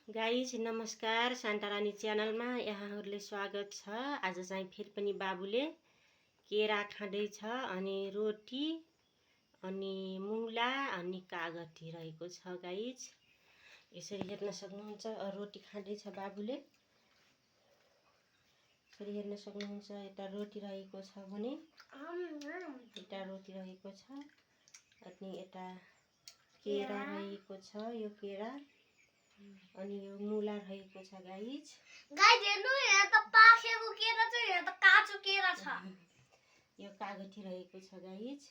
Guys नमस्कार, शान्तारानी च्यानलमा यहाँहरूले स्वागत छ। आज चाहिँ फेरि पनि बाबुले केरा खाँदैछ अनि रोटी अनि मुला अनि कागती रहेको छ। गाइज यसरी हेर्न सक्नुहुन्छ, रोटी खाँदैछ बाबुले। यसरी हेर्न सक्नुहुन्छ, यता रोटी रहेको छ भने यता रोटी रहेको छ अनि यता केरा रहेको छ। यो केरा अनि यो मुला रहेको छ। गाइज हेर्नु, यहाँ त पाकेको केरा छ, यहाँ त काँचो केरा छ। यो कागती रहेको छ। गाइज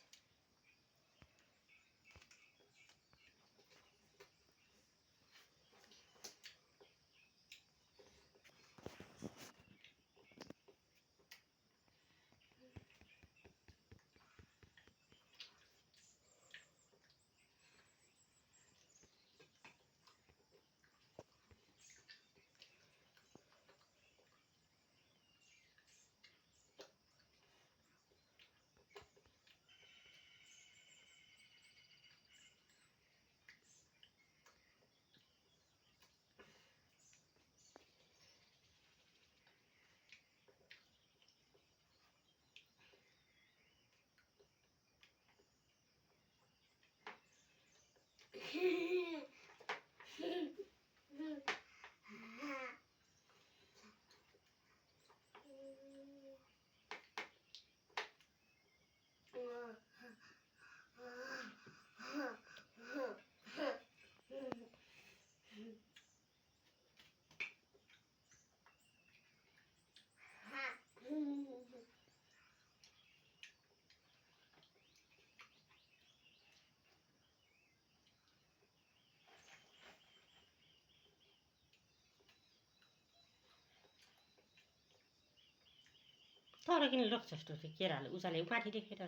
तर किन लोक जस्तो थियो केराले उचाले माथि देखेर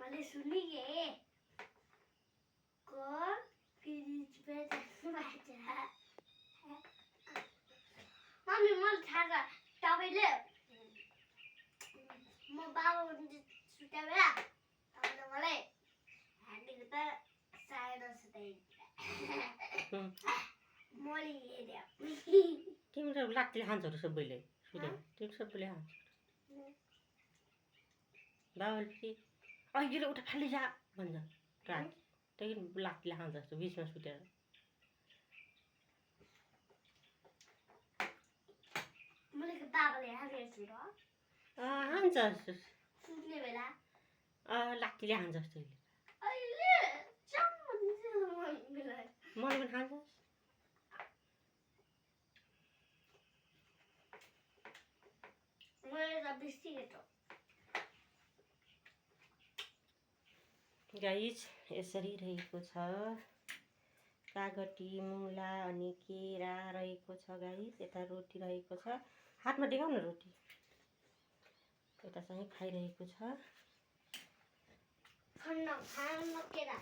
मैले सुनिए को फ्रिज पे मम्मी मलाई थाहा छ तपाईले म बाबा सुत्या बेला तपाईले मलाई ह्यान्डीको त सायद सुताइ मैले हेर्यो तिम्रो लात्तीले खान्छहरू सबैले सुत्यो तिम्रो सबैले खान्छ। बाबाले फेरि अहिले उठा खाली जा भन्छ रात त्यही लात्तीले खान्छ जस्तो बिचमा सुतेर। मैले बाबाले हालेछु र हान्छ सुत्ने बेला लात्तीले खान्छ जस्तो अहिले मलाई पनि खान्छ। मैले त बिस्किट गाइज यसरी रहेको छ कागती मुला अनि केरा रहेको छ गाइस। यता रोटी रहेको छ, हातमा देखाउन रोटी। यता चाहिँ खाइरहेको छ। खान्न केरा।